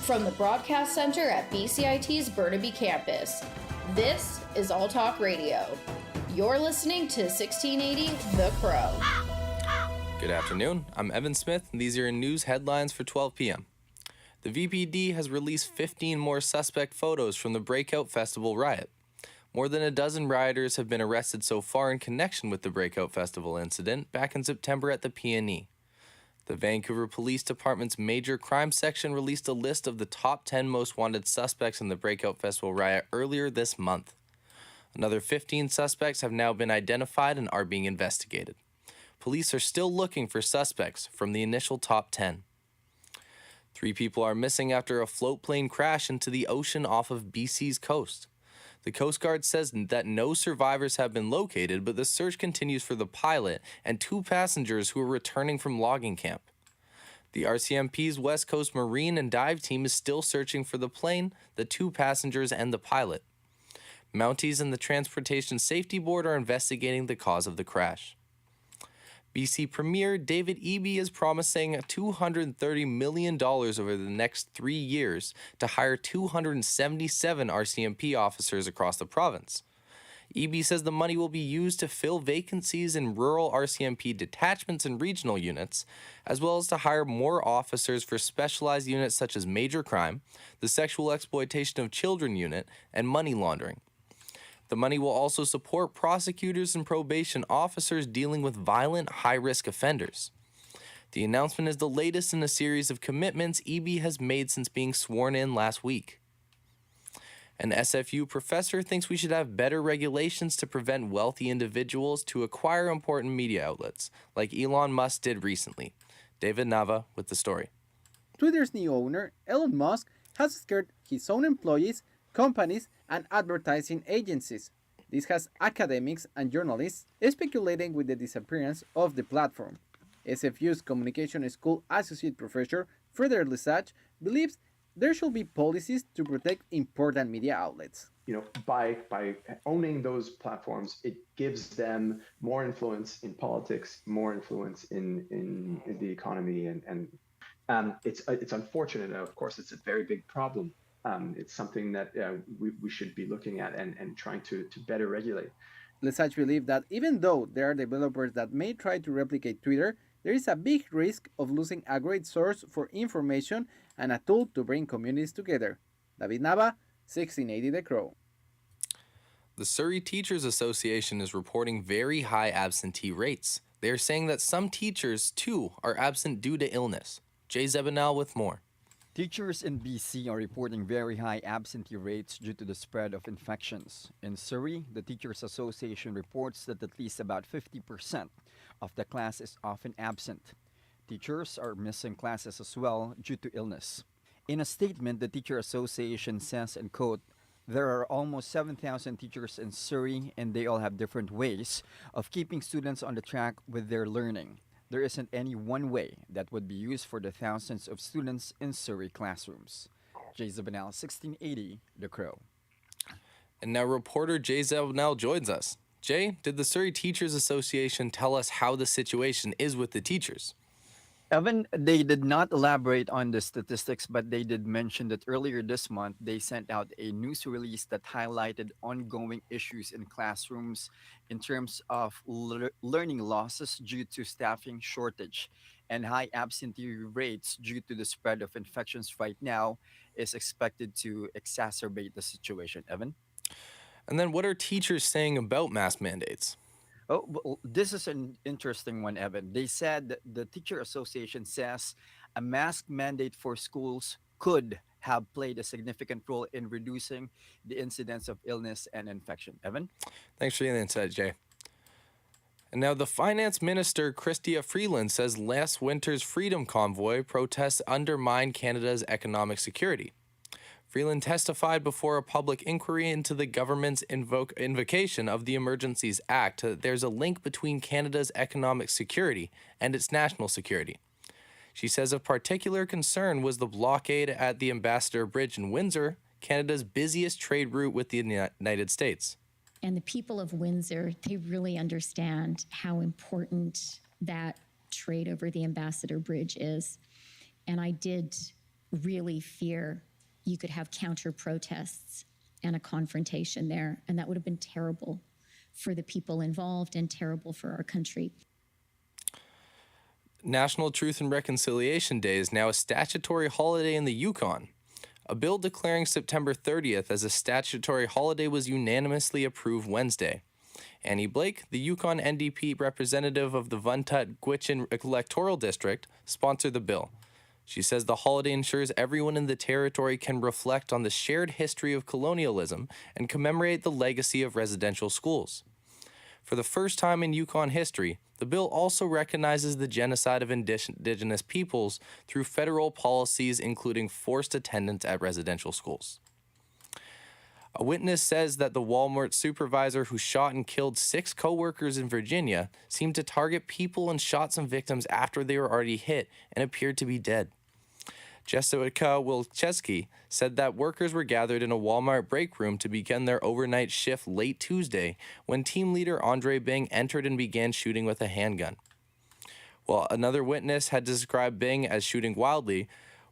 From the Broadcast Center at BCIT's Burnaby Campus, this is All Talk Radio. You're listening to 1680 The Crow. Good afternoon. I'm Evan Smith, and these are your news headlines for 12 p.m. The VPD has released 15 more suspect photos from the Breakout Festival riot. More than a dozen rioters have been arrested so far in connection with the Breakout Festival incident back in September at the PNE. The Vancouver Police Department's Major Crime Section released a list of the top 10 most wanted suspects in the Breakout Festival riot earlier this month. Another 15 suspects have now been identified and are being investigated. Police are still looking for suspects from the initial top 10. 3 people are missing after a float plane crash into the ocean off of BC's coast. The Coast Guard says that no survivors have been located, but the search continues for the pilot and 2 passengers who are returning from logging camp. The RCMP's West Coast Marine and Dive team is still searching for the plane, the 2 passengers, and the pilot. Mounties and the Transportation Safety Board are investigating the cause of the crash. BC Premier David Eby is promising $230 million over the next 3 years to hire 277 RCMP officers across the province. Eby says the money will be used to fill vacancies in rural RCMP detachments and regional units, as well as to hire more officers for specialized units such as major crime, the sexual exploitation of children unit, and money laundering. The money will also support prosecutors and probation officers dealing with violent, high-risk offenders. The announcement is the latest in a series of commitments Eby has made since being sworn in last week. An SFU professor thinks we should have better regulations to prevent wealthy individuals to acquire important media outlets, like Elon Musk did recently. David Nava with the story. Twitter's new owner, Elon Musk, has scared his own employees, companies, and advertising agencies. This has academics and journalists speculating with the disappearance of the platform. SFU's Communication School Associate Professor Frederick Lesage believes there should be policies to protect important media outlets. By owning those platforms, it gives them more influence in politics, more influence in the economy, and it's unfortunate. Of course, it's a very big problem. It's something that we should be looking at and trying to better regulate. Lesage believes that even though there are developers that may try to replicate Twitter, there is a big risk of losing a great source for information and a tool to bring communities together. David Nava, 1680 The Crow. The Surrey Teachers Association is reporting very high absentee rates. They are saying that some teachers, too, are absent due to illness. Jay Zebanel with more. Teachers in BC are reporting very high absentee rates due to the spread of infections. In Surrey, the Teachers Association reports that at least about 50% of the class is often absent. Teachers are missing classes as well due to illness. In a statement, the Teacher Association says, and quote, "There are almost 7,000 teachers in Surrey and they all have different ways of keeping students on the track with their learning. There isn't any one way that would be used for the thousands of students in Surrey classrooms." Jay Zebanel, 1680, The Crow. And now reporter Jay Zebanel joins us. Jay, did the Surrey Teachers Association tell us how the situation is with the teachers? Evan, they did not elaborate on the statistics, but they did mention that earlier this month, they sent out a news release that highlighted ongoing issues in classrooms in terms of learning losses due to staffing shortage, and high absentee rates due to the spread of infections right now is expected to exacerbate the situation. Evan? And then what are teachers saying about mask mandates? Oh, well, this is an interesting one, Evan. They said that the Teacher Association says a mask mandate for schools could have played a significant role in reducing the incidence of illness and infection. Evan? Thanks for the insight, Jay. And now the Finance Minister, Chrystia Freeland, says last winter's Freedom Convoy protests undermined Canada's economic security. Freeland testified before a public inquiry into the government's invocation of the Emergencies Act that there's a link between Canada's economic security and its national security. She says of particular concern was the blockade at the Ambassador Bridge in Windsor, Canada's busiest trade route with the United States. And the people of Windsor, they really understand how important that trade over the Ambassador Bridge is. And I did really fear you could have counter protests and a confrontation there. And that would have been terrible for the people involved and terrible for our country. National Truth and Reconciliation Day is now a statutory holiday in the Yukon. A bill declaring September 30th as a statutory holiday was unanimously approved Wednesday. Annie Blake, the Yukon NDP representative of the Vuntut Gwich'in electoral district, sponsored the bill. She says the holiday ensures everyone in the territory can reflect on the shared history of colonialism and commemorate the legacy of residential schools. For the first time in Yukon history, the bill also recognizes the genocide of Indigenous peoples through federal policies including forced attendance at residential schools. A witness says that the Walmart supervisor who shot and killed 6 co-workers in Virginia seemed to target people and shot some victims after they were already hit and appeared to be dead. Jessica Wilczewski said that workers were gathered in a Walmart break room to begin their overnight shift late Tuesday when team leader Andre Bing entered and began shooting with a handgun. While another witness had described Bing as shooting wildly,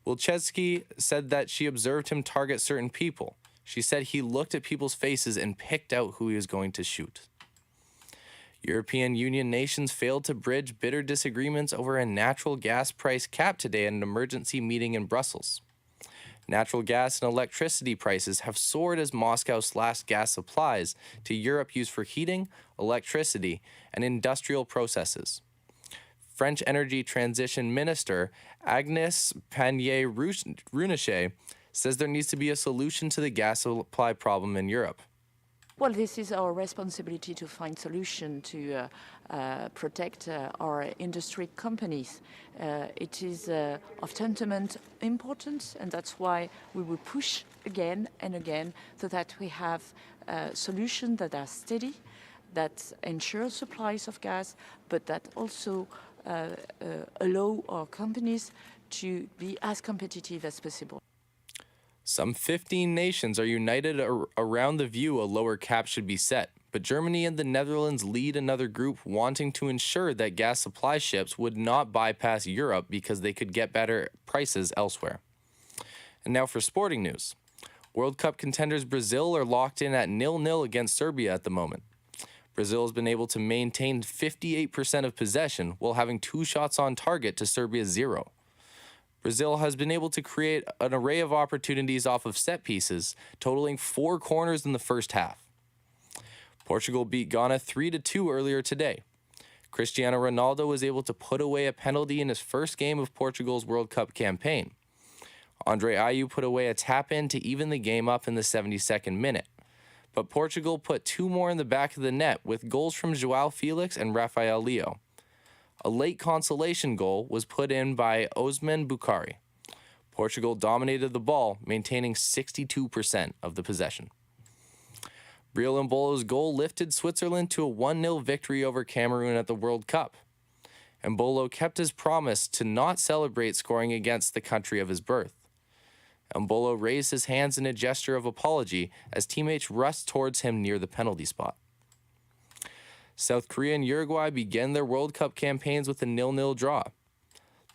Wilczewski said that she observed him target certain people. She said he looked at people's faces and picked out who he was going to shoot. European Union nations failed to bridge bitter disagreements over a natural gas price cap today at an emergency meeting in Brussels. Natural gas and electricity prices have soared as Moscow slashed gas supplies to Europe used for heating, electricity, and industrial processes. French Energy Transition Minister Agnès Pannier-Runacher says there needs to be a solution to the gas supply problem in Europe. Well, this is our responsibility to find solution to protect our industry companies. It is of tantamount importance, and that's why we will push again and again so that we have solutions that are steady, that ensure supplies of gas, but that also allow our companies to be as competitive as possible. Some 15 nations are united around the view a lower cap should be set, but Germany and the Netherlands lead another group wanting to ensure that gas supply ships would not bypass Europe because they could get better prices elsewhere. And now for sporting news. World Cup contenders Brazil are locked in at 0-0 against Serbia at the moment. Brazil has been able to maintain 58% of possession while having 2 shots on target to Serbia's 0. Brazil has been able to create an array of opportunities off of set pieces, totaling 4 corners in the first half. Portugal beat Ghana 3-2 earlier today. Cristiano Ronaldo was able to put away a penalty in his first game of Portugal's World Cup campaign. Andre Ayew put away a tap-in to even the game up in the 72nd minute. But Portugal put 2 more in the back of the net with goals from João Felix and Rafael Leo. A late consolation goal was put in by Osman Bukhari. Portugal dominated the ball, maintaining 62% of the possession. Breel Mbolo's goal lifted Switzerland to a 1-0 victory over Cameroon at the World Cup. Mbolo kept his promise to not celebrate scoring against the country of his birth. Mbolo raised his hands in a gesture of apology as teammates rushed towards him near the penalty spot. South Korea and Uruguay began their World Cup campaigns with a 0-0 draw.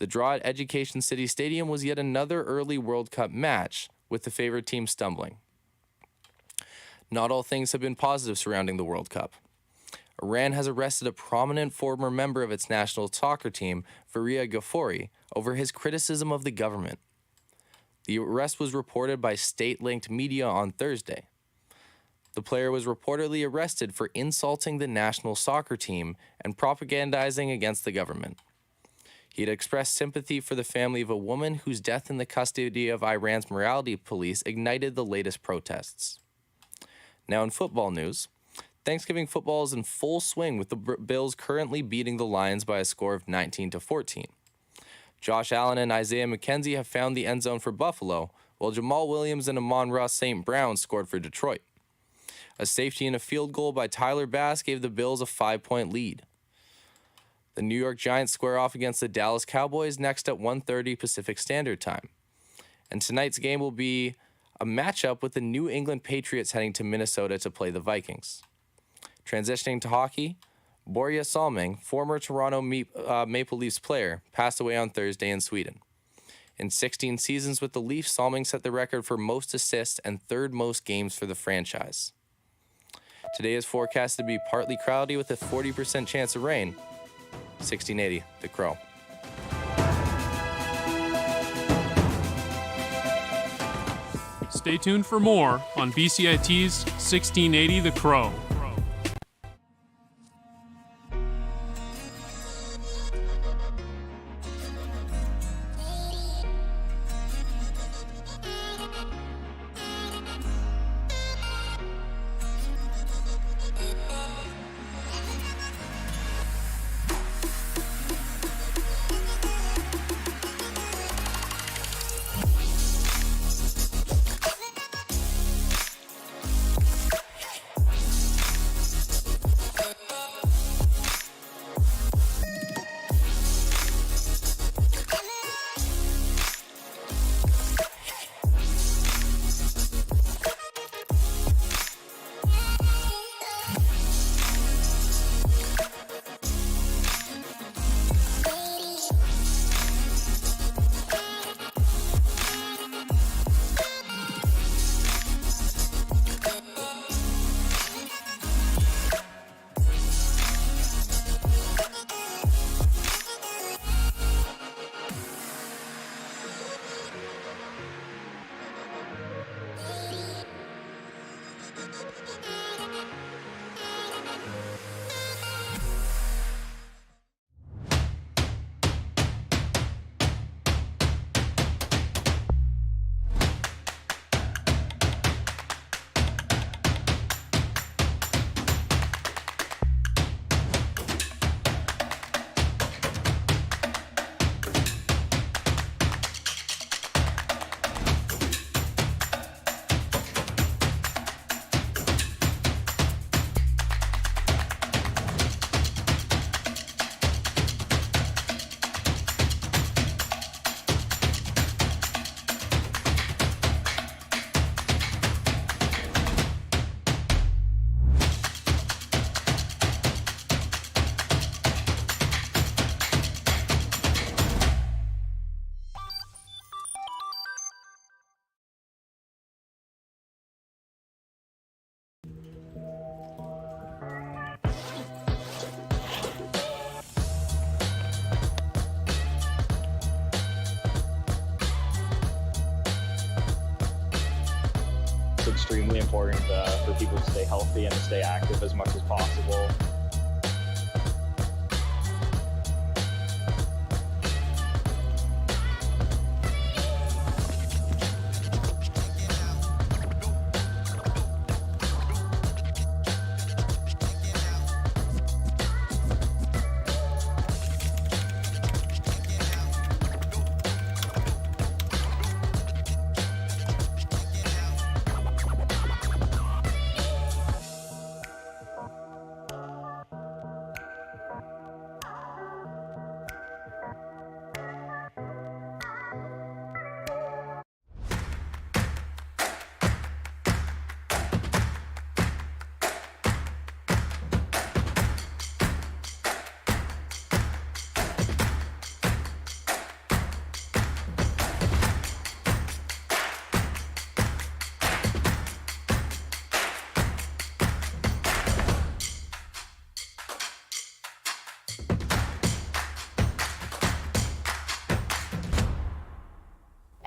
The draw at Education City Stadium was yet another early World Cup match, with the favored team stumbling. Not all things have been positive surrounding the World Cup. Iran has arrested a prominent former member of its national soccer team, Faria Ghafouri, over his criticism of the government. The arrest was reported by state-linked media on Thursday. The player was reportedly arrested for insulting the national soccer team and propagandizing against the government. He had expressed sympathy for the family of a woman whose death in the custody of Iran's morality police ignited the latest protests. Now in football news, Thanksgiving football is in full swing with the Bills currently beating the Lions by a score of 19-14. Josh Allen and Isaiah McKenzie have found the end zone for Buffalo, while Jamal Williams and Amon-Ra St. Brown scored for Detroit. A safety and a field goal by Tyler Bass gave the Bills a 5-point lead. The New York Giants square off against the Dallas Cowboys next at 1:30 Pacific Standard Time. And tonight's game will be a matchup with the New England Patriots heading to Minnesota to play the Vikings. Transitioning to hockey, Borja Salming, former Toronto Maple Leafs player, passed away on Thursday in Sweden. In 16 seasons with the Leafs, Salming set the record for most assists and third most games for the franchise. Today is forecast to be partly cloudy with a 40% chance of rain. 1680, The Crow. Stay tuned for more on BCIT's 1680 The Crow. Extremely important for people to stay healthy and to stay active as much as possible.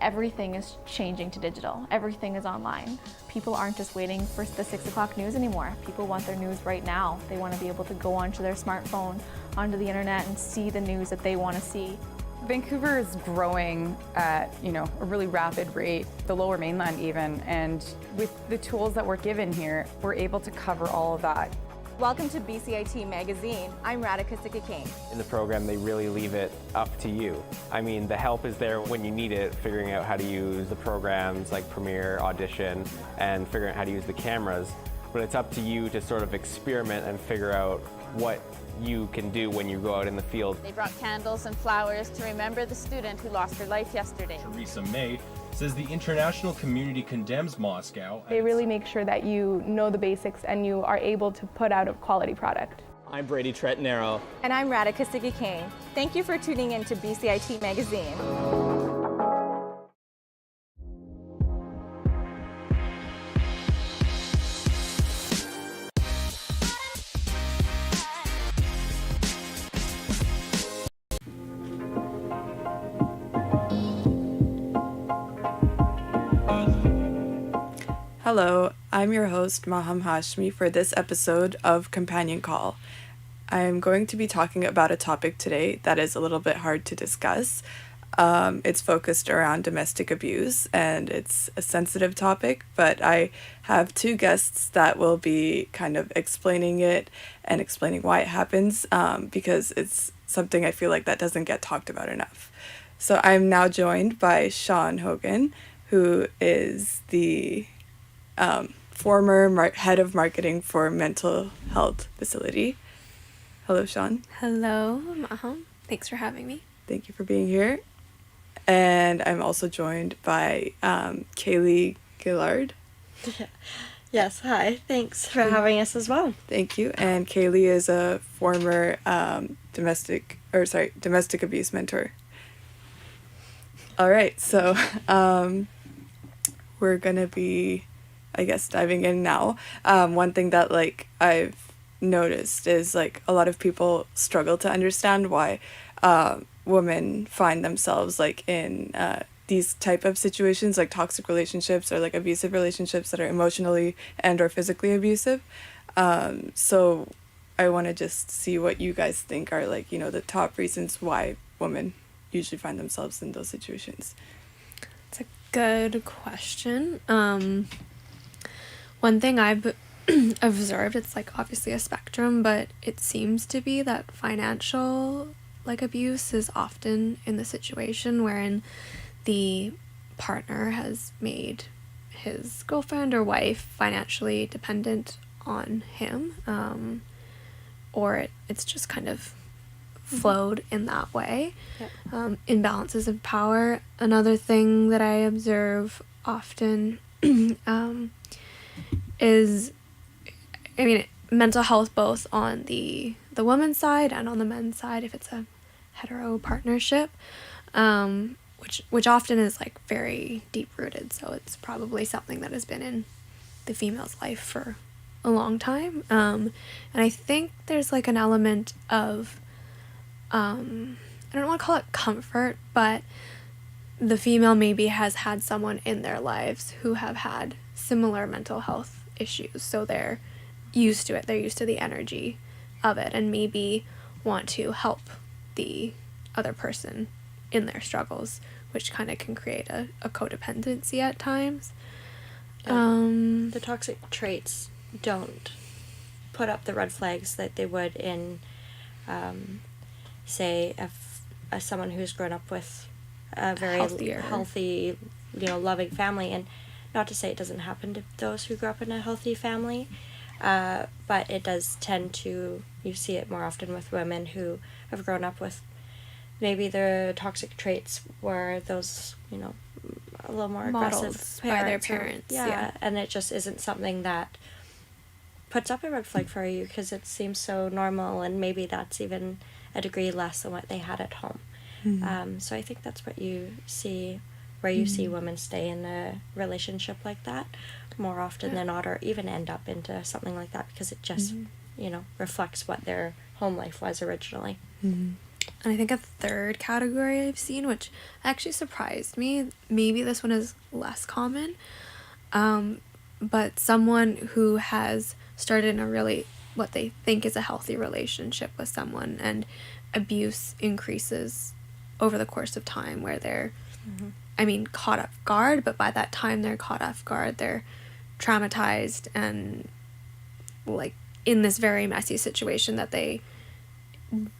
Everything is changing to digital. Everything is online. People aren't just waiting for the 6 o'clock news anymore. People want their news right now. They want to be able to go onto their smartphone, onto the internet, and see the news that they want to see. Vancouver is growing at, a really rapid rate, the Lower Mainland even, and with the tools that we're given here, we're able to cover all of that. Welcome to BCIT Magazine. I'm Radhika Sikakane. In the program, they really leave it up to you. I mean, the help is there when you need it, figuring out how to use the programs like Premiere, Audition, and figuring out how to use the cameras. But it's up to you to sort of experiment and figure out what you can do when you go out in the field. They brought candles and flowers to remember the student who lost her life yesterday. Theresa May says the international community condemns Moscow. They really make sure that you know the basics and you are able to put out a quality product. I'm Brady Tretanero. And I'm Radhika Sikakane. Thank you for tuning in to BCIT Magazine. Hello, I'm your host, Maham Hashmi, for this episode of Companion Call. I am going to be talking about a topic today that is a little bit hard to discuss. It's focused around domestic abuse, and it's a sensitive topic, but I have two guests that will be kind of explaining it and explaining why it happens, because it's something I feel like that doesn't get talked about enough. So I'm now joined by Sean Hogan, who is the former head of marketing for mental health facility. Hello, Sean. Hello, Maham. Thanks for having me. Thank you for being here. And I'm also joined by Kaylee Gillard. Yes, hi. Thanks for having us as well. Thank you. And Kaylee is a former domestic abuse mentor. All right, so we're gonna be, I guess, diving in now. One thing that I've noticed is a lot of people struggle to understand why women find themselves in these type of situations, like toxic relationships or abusive relationships that are emotionally and or physically abusive. So I want to just see what you guys think are the top reasons why women usually find themselves in those situations. It's a good question. One thing I've observed, it's obviously a spectrum, but it seems to be that financial abuse is often in the situation wherein the partner has made his girlfriend or wife financially dependent on him, or it's just kind of flowed in that way. Yep. Imbalances of power. Another thing that I observe often is, mental health both on the woman's side and on the men's side if it's a hetero partnership, which often is very deep rooted, so it's probably something that has been in the female's life for a long time, and I think there's an element of I don't want to call it comfort, but the female maybe has had someone in their lives who have had similar mental health issues, so they're used to it, they're used to the energy of it, and maybe want to help the other person in their struggles, which kind of can create a codependency at times. The toxic traits don't put up the red flags that they would in say if someone who's grown up with a very healthy, loving family. And not to say it doesn't happen to those who grew up in a healthy family, but it does tend to, you see it more often with women who have grown up with maybe their toxic traits were those, a little more aggressive by their parents. Yeah, and it just isn't something that puts up a red flag for you because it seems so normal, and maybe that's even a degree less than what they had at home. Mm-hmm. So I think that's what you see, where you see women stay in a relationship like that more often than not, or even end up into something like that because it just, reflects what their home life was originally. Mm-hmm. And I think a third category I've seen, which actually surprised me, maybe this one is less common, but someone who has started in a really, what they think is a healthy relationship with someone, and abuse increases over the course of time, where they're, caught off guard, but by that time they're caught off guard, they're traumatized and in this very messy situation that they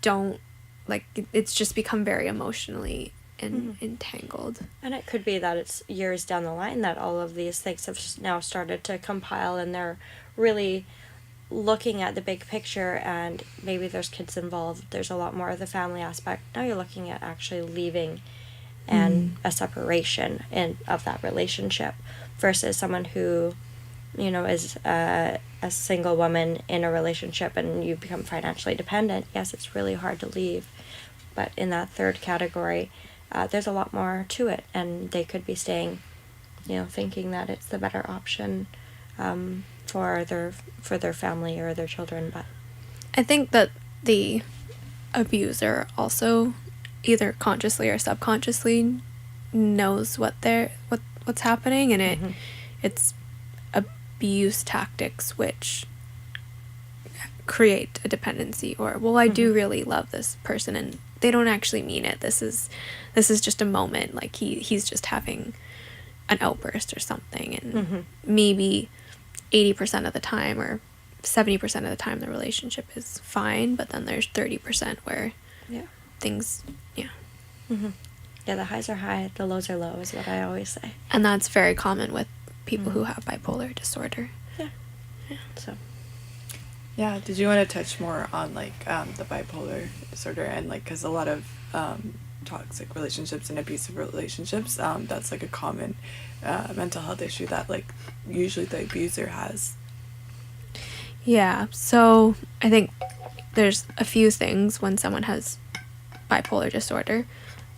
don't, it's just become very emotionally entangled. And it could be that it's years down the line that all of these things have now started to compile, and they're really looking at the big picture, and maybe there's kids involved, there's a lot more of the family aspect. Now you're looking at actually leaving and a separation of that relationship versus someone who, is a single woman in a relationship and you become financially dependent. Yes, it's really hard to leave, but in that third category, there's a lot more to it, and they could be staying, thinking that it's the better option for their family or their children. But I think that the abuser also either consciously or subconsciously knows what's happening, and it's a abuse tactics which create a dependency, or, well, I do really love this person and they don't actually mean it. This is just a moment, like he's just having an outburst or something, and maybe 80% of the time or 70% of the time the relationship is fine, but then there's 30% where things Yeah, the highs are high, the lows are low is what I always say. And that's very common with people who have bipolar disorder. So Yeah, did you want to touch more on like the bipolar disorder, and like, because a lot of toxic relationships and abusive relationships, that's like a common mental health issue that like usually the abuser has. Yeah, so I think there's a few things when someone has bipolar disorder.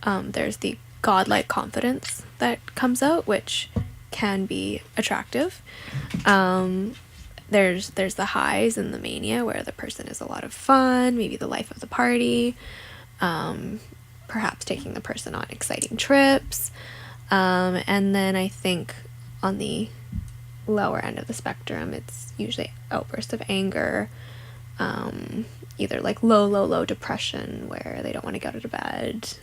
There's the godlike confidence that comes out, which can be attractive. There's the highs and the mania where the person is a lot of fun, maybe the life of the party, perhaps taking the person on exciting trips. And then I think on the lower end of the spectrum, it's usually outbursts of anger, either like low depression where they don't want to go to bed.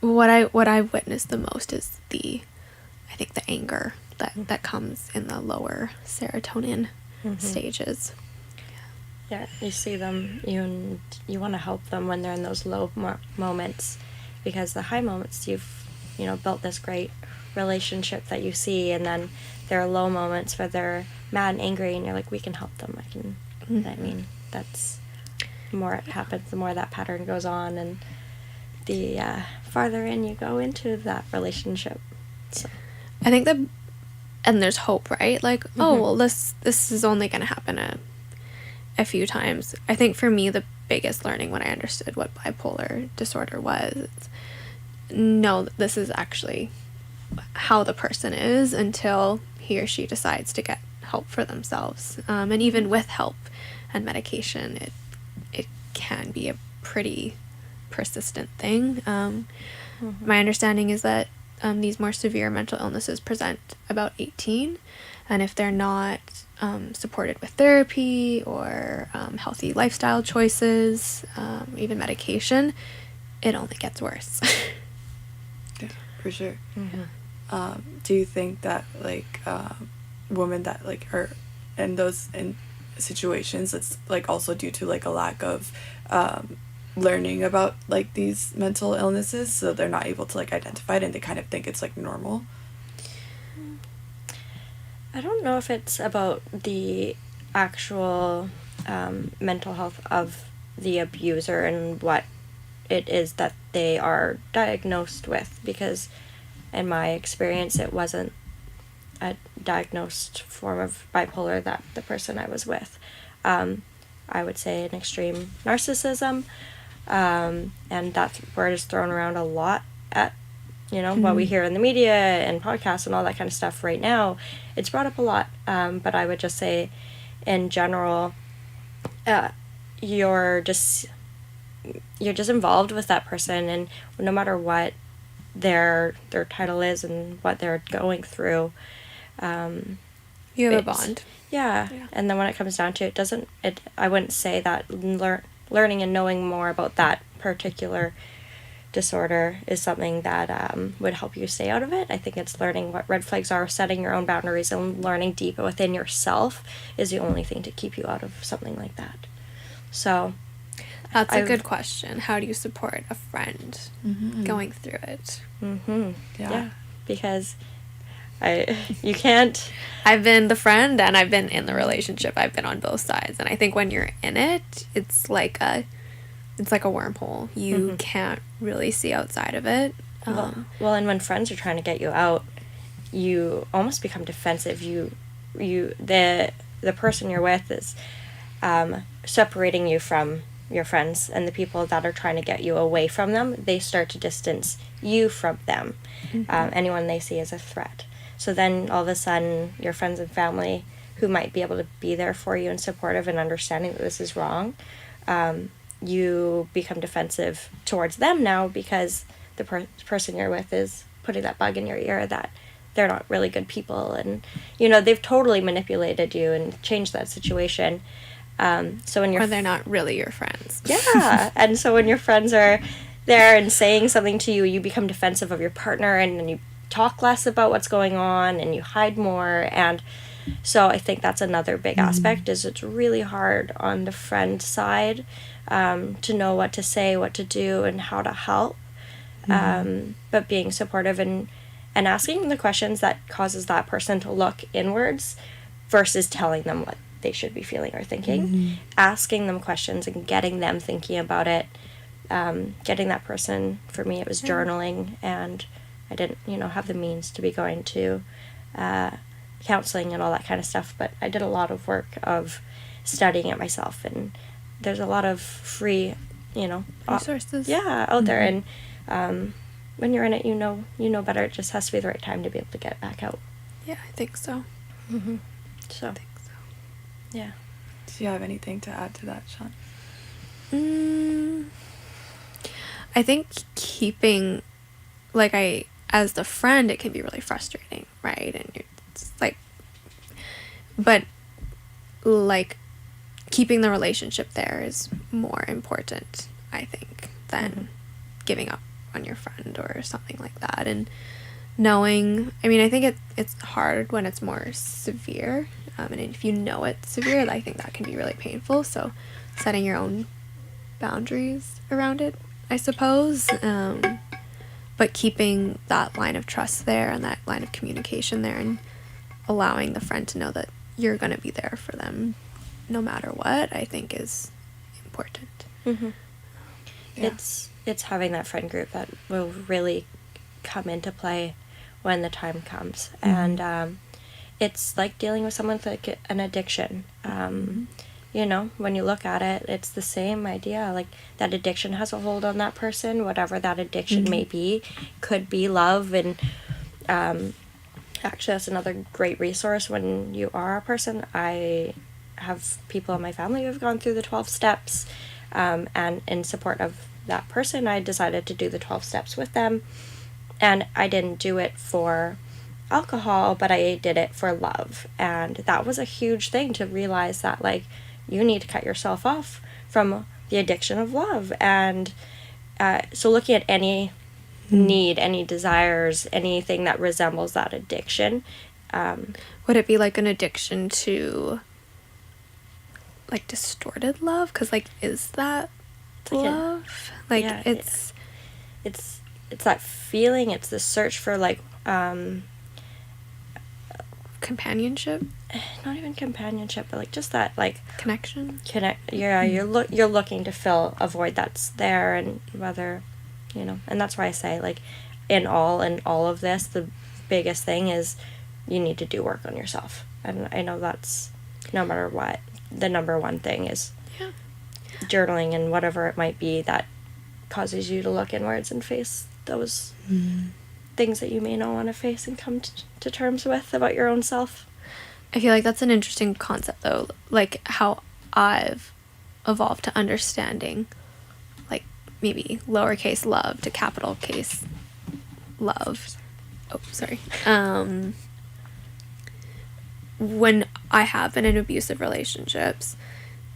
What I've witnessed the most is I think the anger that comes in the lower serotonin stages. Yeah, you see them, you want to help them when they're in those low moments, because the high moments you've built this great relationship that you see, and then there are low moments where they're mad and angry, and you're like, we can help them. I mean, that's the more it happens, the more that pattern goes on, and the farther in you go into that relationship. So I think and there's hope, right? Like, oh, well, this is only going to happen a few times. I think for me, the biggest learning when I understood what bipolar disorder was, no, this is actually how the person is until he or she decides to get help for themselves. And even with help and medication, it can be a pretty persistent thing. My understanding is that these more severe mental illnesses present about 18, and if they're not supported with therapy or healthy lifestyle choices, even medication, it only gets worse. Yeah, for sure. Do you think that like women that like are in situations, it's like also due to like a lack of learning about like these mental illnesses, so they're not able to like identify it and they kind of think it's like normal? I don't know if it's about the actual mental health of the abuser and what it is that they are diagnosed with, because in my experience it wasn't a diagnosed form of bipolar that the person I was with. I would say an extreme narcissism, and that word is thrown around a lot at what we hear in the media and podcasts and all that kind of stuff right now. It's brought up a lot, but I would just say in general, you're just involved with that person, and no matter what their title is and what they're going through, you have a bond. Yeah. And then when it comes down to it, I wouldn't say that learning and knowing more about that particular disorder is something that would help you stay out of it. I think it's learning what red flags are, setting your own boundaries, and learning deep within yourself is the only thing to keep you out of something like that. So that's a good question. How do you support a friend going through it? Yeah, because you can't. I've been the friend and I've been in the relationship. I've been on both sides, and I think when you're in it, it's like a wormhole. You can't really see outside of it. Well, and when friends are trying to get you out, you almost become defensive. The person you're with is separating you from your friends, and the people that are trying to get you away from them, they start to distance you from them. Anyone they see as a threat. So then all of a sudden, your friends and family who might be able to be there for you and supportive and understanding that this is wrong, you become defensive towards them now, because the person you're with is putting that bug in your ear that they're not really good people, and you know, they've totally manipulated you and changed that situation. So when or they're not really your friends. Yeah, and so when your friends are there and saying something to you, you become defensive of your partner, and then you talk less about what's going on, and you hide more. And so I think that's another big aspect, is it's really hard on the friend side to know what to say, what to do, and how to help. But being supportive and asking the questions that causes that person to look inwards versus telling them what they should be feeling or thinking. Asking them questions and getting them thinking about it. Getting that person, for me, it was journaling, and I didn't, you know, have the means to be going to counseling and all that kind of stuff, but I did a lot of work of studying it myself, and there's a lot of free, you know, resources out there, and when you're in it, you know better. It just has to be the right time to be able to get back out. Yeah, I think so. So I think so. Yeah. Do you have anything to add to that, Sean? I think keeping, like, as the friend, it can be really frustrating, right? And it's like, but like, keeping the relationship there is more important, I think, than giving up on your friend or something like that. And knowing, I mean, I think it's hard when it's more severe, and if you know it's severe, I think that can be really painful. So setting your own boundaries around it, I suppose, but keeping that line of trust there and that line of communication there, and allowing the friend to know that you're going to be there for them no matter what, I think is important. Yeah. It's having that friend group that will really come into play when the time comes. And it's like dealing with someone with like an addiction. You know, when you look at it, it's the same idea. Like, that addiction has a hold on that person, whatever that addiction may be. Could be love, and actually that's another great resource when you are a person. I have people in my family who have gone through the 12 steps, and in support of that person, I decided to do the 12 steps with them. And I didn't do it for alcohol, but I did it for love. And that was a huge thing, to realize that, like, you need to cut yourself off from the addiction of love. And so looking at any need, any desires, anything that resembles that addiction. Would it be like an addiction to, like, distorted love? Because, like, is that love? Like, yeah, it's that feeling, it's the search for, like, companionship. Not even companionship, but like just that, like, connection. Yeah, you're looking to fill a void that's there, and whether, you know, and that's why I say, like, in all of this, the biggest thing is you need to do work on yourself. And I know that's, no matter what, the number one thing is journaling, and whatever it might be that causes you to look inwards and face those things that you may not want to face, and come to terms with about your own self. I feel like that's an interesting concept, though, like how I've evolved to understanding, like, maybe lowercase love to capital case love. Oh, sorry. When I have been in abusive relationships,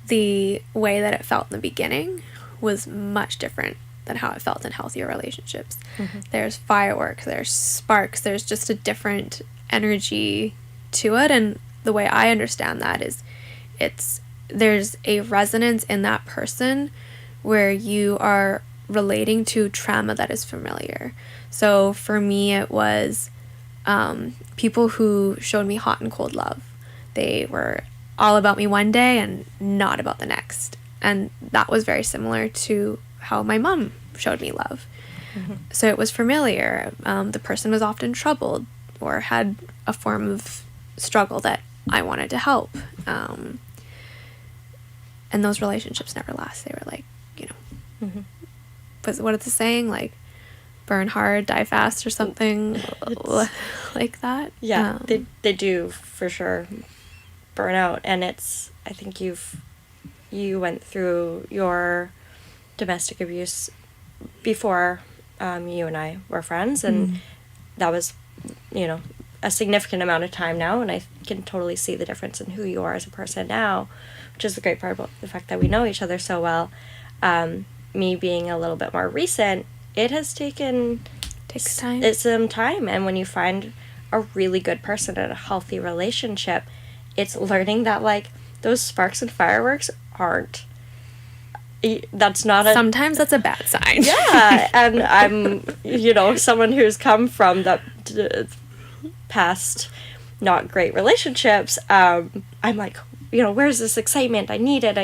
the way that it felt in the beginning was much different than how it felt in healthier relationships. There's fireworks, there's sparks, there's just a different energy to it. And the way I understand that is there's a resonance in that person where you are relating to trauma that is familiar. So for me, it was people who showed me hot and cold love. They were all about me one day and not about the next. And that was very similar to how my mom showed me love. So it was familiar. The person was often troubled or had a form of struggle that I wanted to help. And those relationships never last. They were like, you know, what is the saying? Like, burn hard, die fast, or something like that. Yeah, they do for sure burn out. And it's, I think you went through your domestic abuse before you and I were friends, and that was, you know, a significant amount of time now, and I can totally see the difference in who you are as a person now, which is the great part about the fact that we know each other so well. Me being a little bit more recent, it has takes time. It's some time, and when you find a really good person in a healthy relationship, it's learning that like those sparks and fireworks aren't. That's not a. Sometimes that's a bad sign. Yeah, and I'm someone who's come from the past not great relationships. I'm like, where's this excitement? I need it.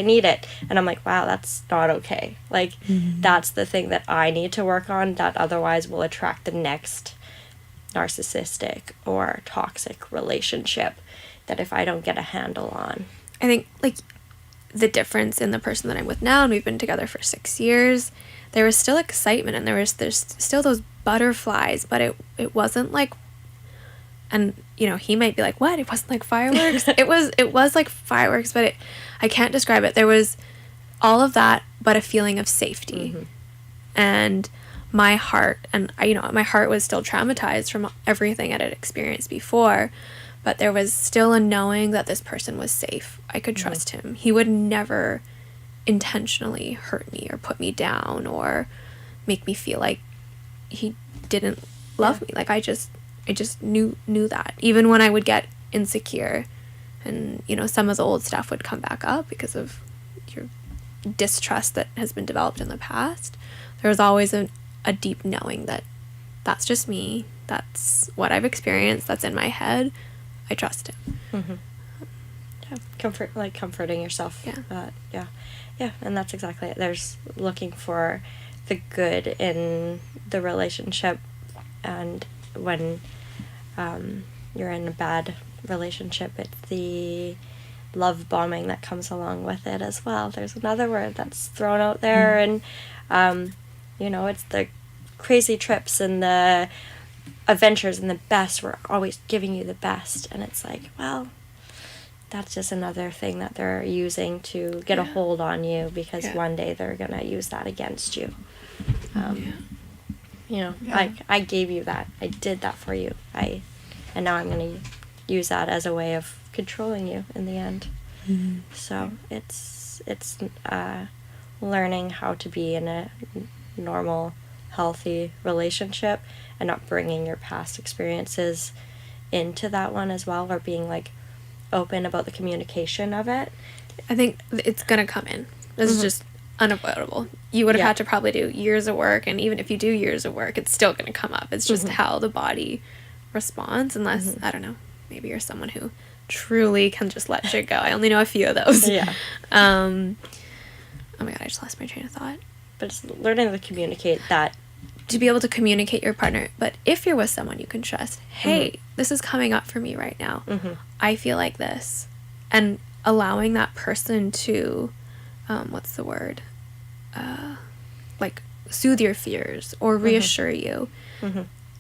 And I'm like, wow, that's not okay. Like, that's the thing that I need to work on, that otherwise will attract the next narcissistic or toxic relationship that if I don't get a handle on. I think, like, the difference in the person that I'm with now, and we've been together for 6 years, there was still excitement, and there's still those butterflies, but it wasn't like, and he might be like, what, it wasn't like fireworks? it was like fireworks, but I can't describe it. There was all of that but a feeling of safety. And my heart, and my heart was still traumatized from everything it had experienced before, but there was still a knowing that this person was safe. I could trust him. He would never intentionally hurt me or put me down or make me feel like he didn't love me. Like I just knew that. Even when I would get insecure and, some of the old stuff would come back up because of your distrust that has been developed in the past, there was always a deep knowing that that's just me. That's what I've experienced. That's in my head. I trust him. Comforting yourself. Yeah, and that's exactly it. There's looking for the good in the relationship, and when you're in a bad relationship, it's the love bombing that comes along with it as well. There's another word that's thrown out there, and it's the crazy trips and the adventures and the best. We're always giving you the best, and it's like, well, that's just another thing that they're using to get a hold on you, because one day they're gonna use that against you. I gave you that, I did that for you, and now I'm gonna use that as a way of controlling you in the end. So it's learning how to be in a normal, healthy relationship and not bringing your past experiences into that one as well, or being like open about the communication of it. I think it's gonna come in. This is just unavoidable. You would have had to probably do years of work, and even if you do years of work, it's still gonna come up. It's just how the body responds, unless I don't know, maybe you're someone who truly can just let shit go. I only know a few of those. Oh my god, I just lost my train of thought. But it's learning to communicate that. To be able to communicate your partner, but if you're with someone you can trust, hey, this is coming up for me right now. I feel like this, and allowing that person to, what's the word? Like soothe your fears or reassure you.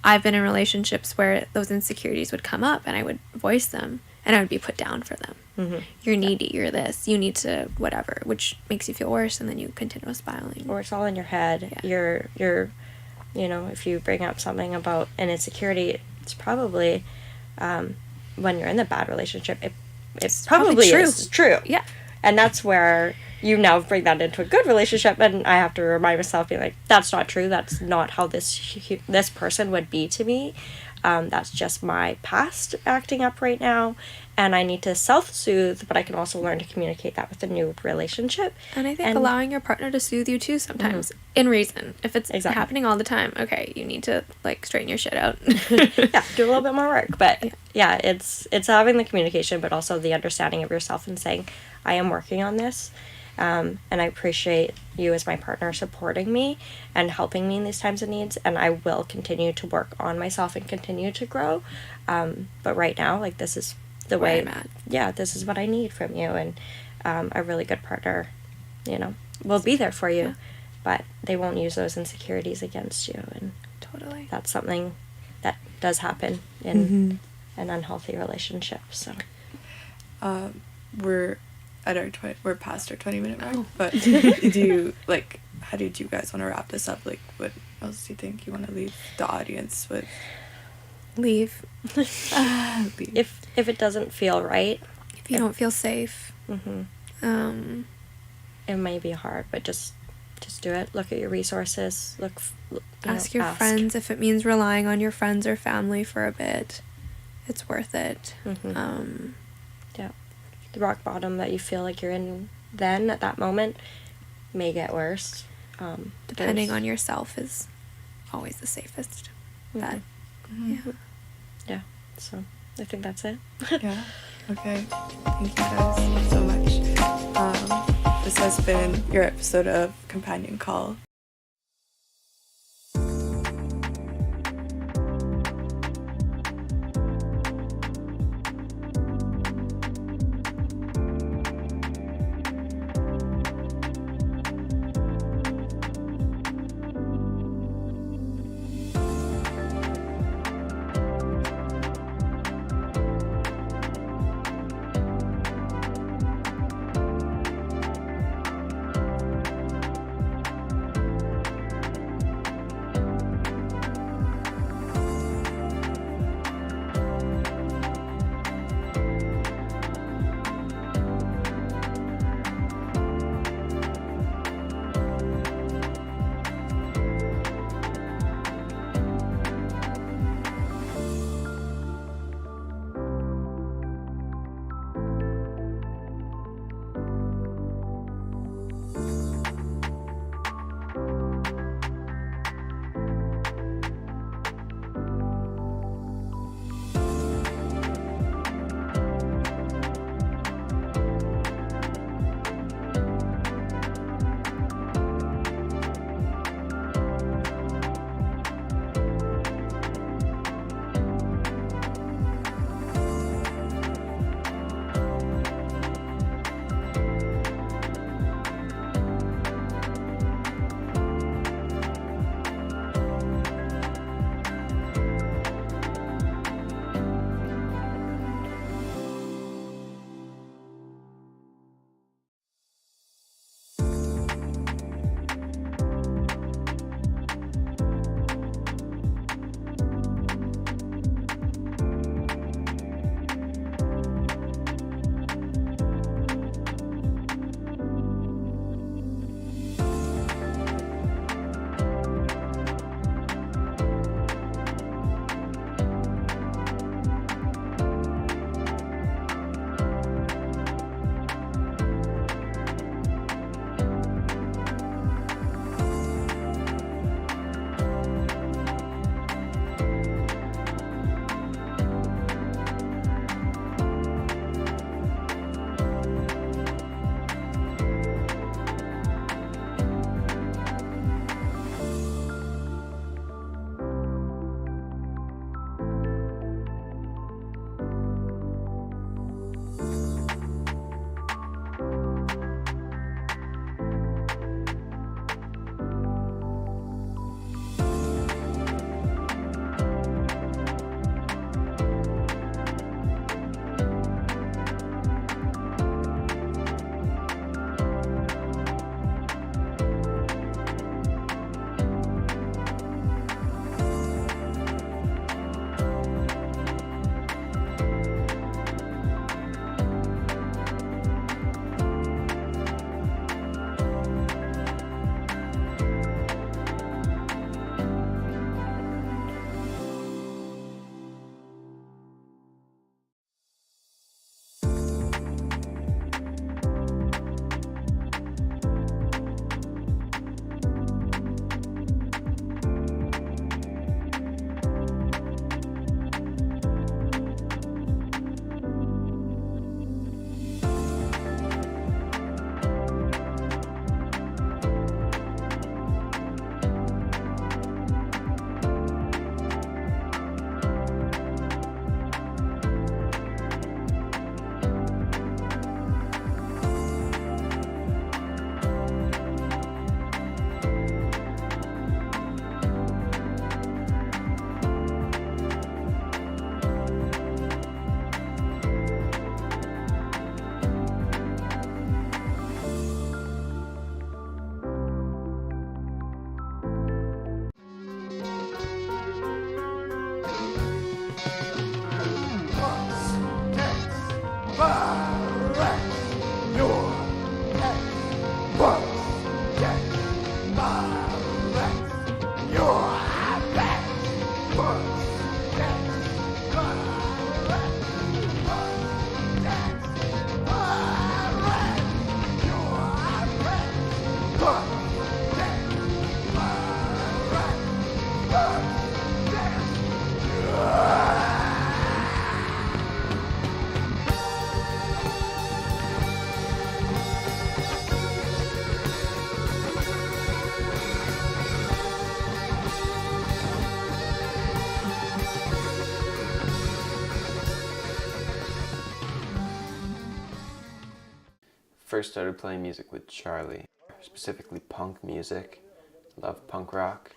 I've been in relationships where those insecurities would come up, and I would voice them, and I would be put down for them. You're needy, you're this, you need to whatever, which makes you feel worse, and then you continue spiraling. Or it's all in your head. You're if you bring up something about an insecurity, it's probably when you're in the bad relationship, it probably is true. Yeah. And that's where you now bring that into a good relationship, and I have to remind myself, being like, that's not true, that's not how this person would be to me. That's just my past acting up right now, and I need to self-soothe, but I can also learn to communicate that with a new relationship. And I think allowing your partner to soothe you too sometimes, in reason. If it's happening all the time, okay, you need to like straighten your shit out. Do a little bit more work, but it's having the communication, but also the understanding of yourself and saying, I am working on this, and I appreciate you as my partner supporting me and helping me in these times of needs, and I will continue to work on myself and continue to grow, but right now, like, this is the way I'm at. This is what I need from you, and a really good partner will be there for you, but they won't use those insecurities against you, and totally, that's something that does happen in an unhealthy relationship. So we're past our 20-minute mark, but how did you guys want to wrap this up? Like, what else do you think you want to leave the audience with? leave. If it doesn't feel right. If you don't feel safe. It may be hard, but just do it. Look at your resources. Ask your friends if it means relying on your friends or family for a bit. It's worth it. Yeah. The rock bottom that you feel like you're in then at that moment may get worse. Depending on yourself is always the safest bet. Yeah. So I think that's it. Yeah. Okay. Thank you guys so much. This has been your episode of Companion Call. first started playing music with Charlie, specifically punk music. Love punk rock.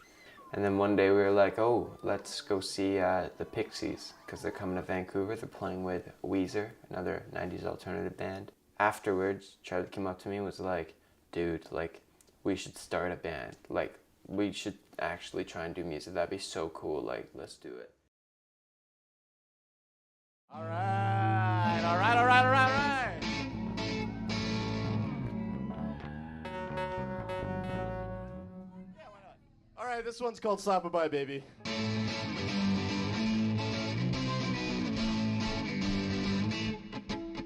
And then one day we were like, oh, let's go see the Pixies, because they're coming to Vancouver. They're playing with Weezer, another 90s alternative band. Afterwards, Charlie came up to me and was like, dude, like, we should start a band. Like, we should actually try and do music. That'd be so cool. Like, let's do it. All right. All right, this one's called Slap a Bye Baby.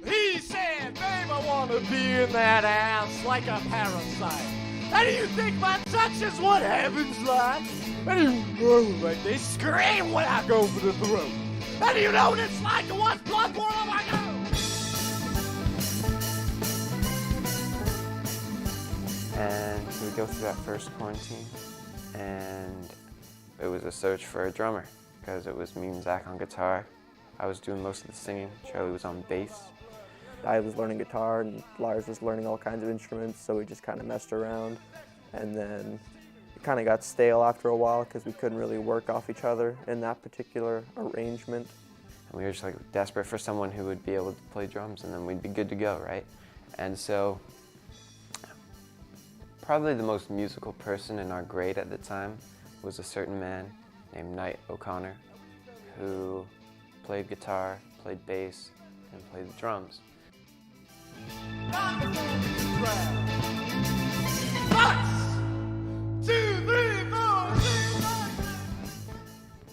He said, babe, I want to be in that ass like a parasite. How do you think my touch is what heaven's like? How do you know like they scream when I go for the throat? How do you know what it's like to watch blood pour on my nose? And we go through that first quarantine, and it was a search for a drummer, because it was me and Zach on guitar. I was doing most of the singing, Charlie was on bass. I was learning guitar and Lars was learning all kinds of instruments, so we just kind of messed around. And then it kind of got stale after a while because we couldn't really work off each other in that particular arrangement. And we were just like desperate for someone who would be able to play drums, and then we'd be good to go, right? And so probably the most musical person in our grade at the time was a certain man named Knight O'Connor, who played guitar, played bass, and played the drums.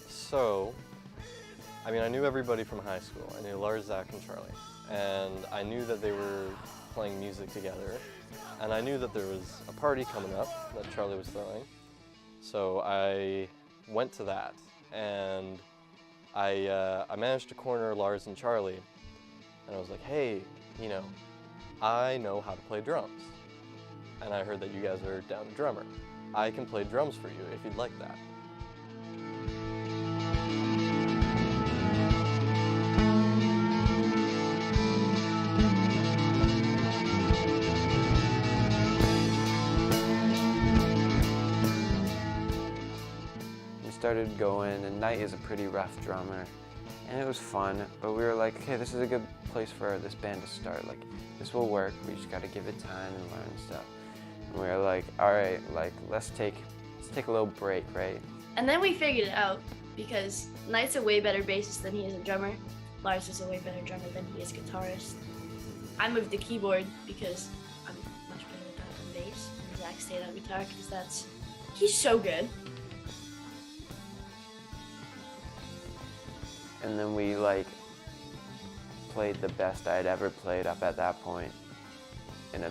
So, I mean, I knew everybody from high school. I knew Lars, Zach, and Charlie. And I knew that they were playing music together. And I knew that there was a party coming up that Charlie was throwing. So I went to that. And I managed to corner Lars and Charlie. And I was like, hey, you know, I know how to play drums. And I heard that you guys are down a drummer. I can play drums for you if you'd like that. We started going, and Knight is a pretty rough drummer, and it was fun, but we were like, okay, this is a good place for this band to start. Like, this will work, we just gotta give it time and learn stuff. And we were like, all right, like, let's take a little break, right? And then we figured it out, because Knight's a way better bassist than he is a drummer. Lars is a way better drummer than he is guitarist. I moved the keyboard because I'm much better at that than bass. And Zach stayed on guitar because he's so good. And then we like played the best I'd ever played up at that point in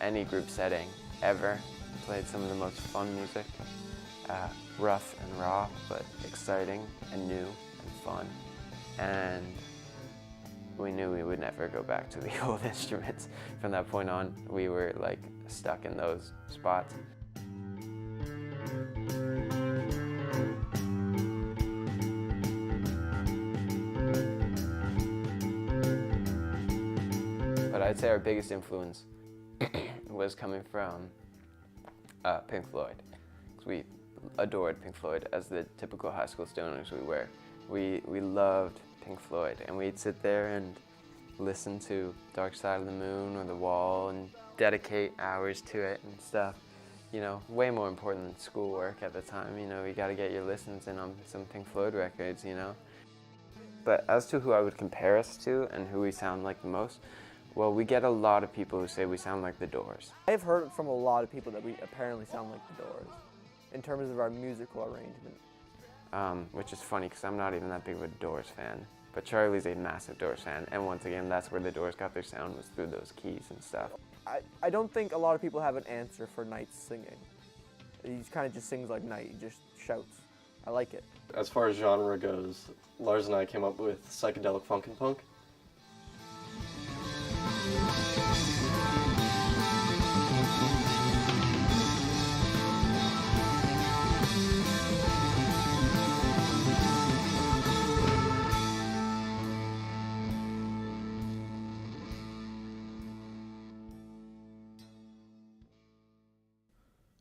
any group setting ever. Played some of the most fun music, rough and raw, but exciting and new and fun. And we knew we would never go back to the old instruments. From that point on, we were like stuck in those spots. But I'd say our biggest influence was coming from Pink Floyd. 'Cause we adored Pink Floyd as the typical high school stoners we were. We loved Pink Floyd, and we'd sit there and listen to Dark Side of the Moon or The Wall and dedicate hours to it and stuff. You know, way more important than schoolwork at the time. You know, you gotta get your listens in on some Pink Floyd records, you know. But as to who I would compare us to and who we sound like the most, well, we get a lot of people who say we sound like the Doors. I've heard from a lot of people that we apparently sound like the Doors in terms of our musical arrangement. Which is funny because I'm not even that big of a Doors fan. But Charlie's a massive Doors fan, and once again, that's where the Doors got their sound, was through those keys and stuff. I don't think a lot of people have an answer for Knight's singing. He kind of just sings like Knight, he just shouts. I like it. As far as genre goes, Lars and I came up with psychedelic funk and punk.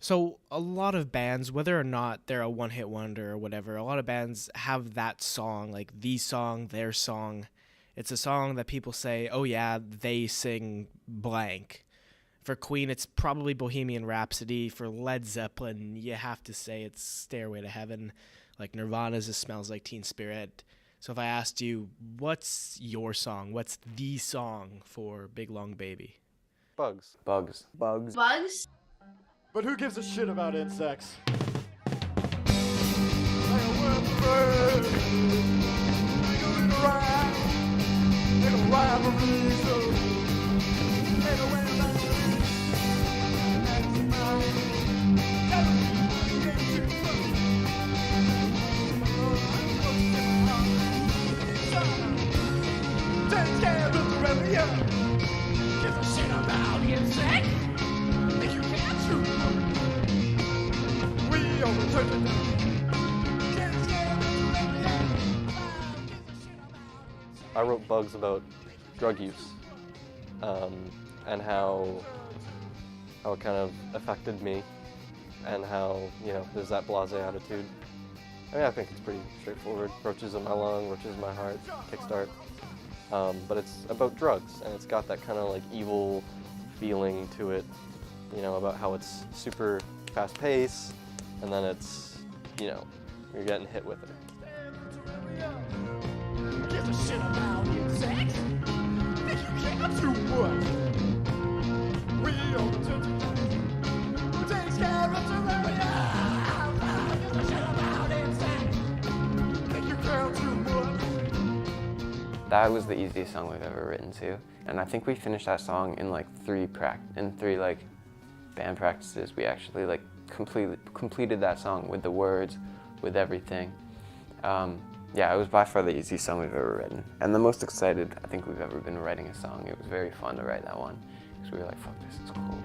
So a lot of bands, whether or not they're a one-hit wonder or whatever, a lot of bands have that song, like the song, their song. It's a song that people say, oh yeah, they sing blank. For Queen, it's probably Bohemian Rhapsody. For Led Zeppelin, you have to say it's Stairway to Heaven. Like Nirvana's It Smells Like Teen Spirit. So if I asked you, what's your song? What's the song for Big Long Baby? Bugs. Bugs. Bugs. Bugs? But who gives a shit about insects? I wrote Bugs about drug use and how it kind of affected me and how, there's that blasé attitude. I mean, I think it's pretty straightforward. Roaches in my lung, roaches in my heart, kickstart. But it's about drugs, and it's got that kind of like evil feeling to it, about how it's super fast paced, and then it's, you're getting hit with it. Gives a shit about insects? Think you can't do what? We all who takes care of terraria? Gives a shit about insects? Think you can't do what? That was the easiest song we've ever written too, and I think we finished that song in like three band practices. We actually like completed that song with the words, with everything. Yeah, it was by far the easiest song we've ever written, and the most excited I think we've ever been writing a song. It was very fun to write that one, because we were like, fuck, this is cool.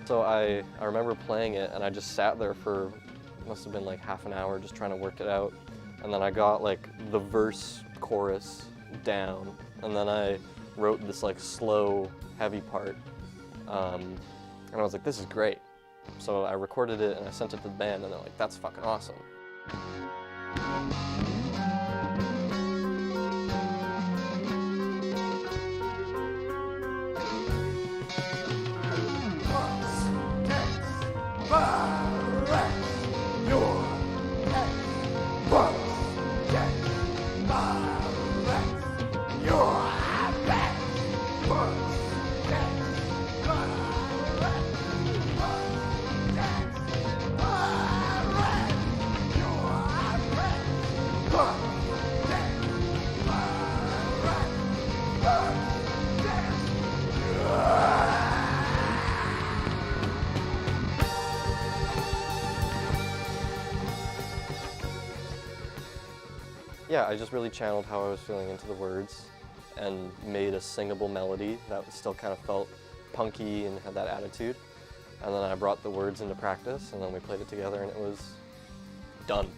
So I remember playing it, and I just sat there for, must have been like half an hour just trying to work it out. And then I got like the verse chorus down, and then I wrote this like slow, heavy part. And I was like, this is great. So I recorded it and I sent it to the band, and they're like, that's fucking awesome. Yeah, I just really channeled how I was feeling into the words and made a singable melody that still kind of felt punky and had that attitude. And then I brought the words into practice, and then we played it together, and it was done.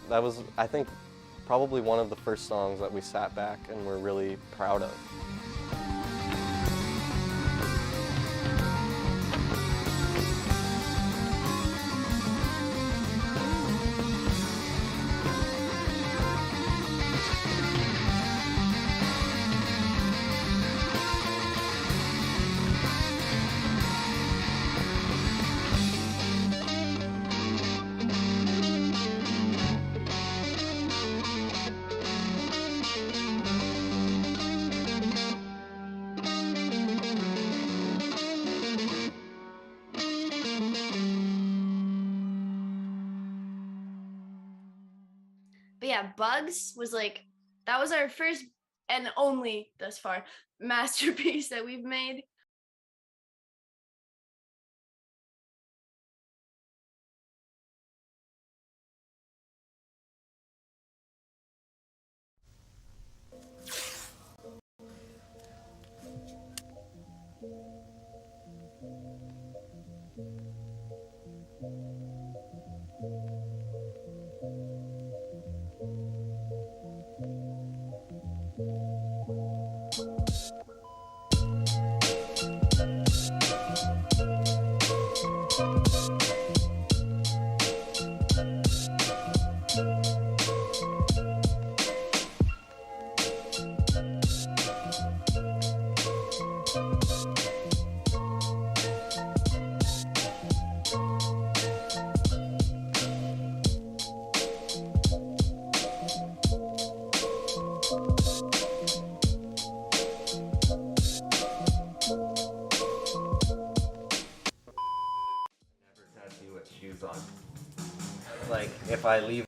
That was, I think, probably one of the first songs that we sat back and were really proud of. But yeah, Bugs was like, that was our first and only, thus far, masterpiece that we've made. I leave.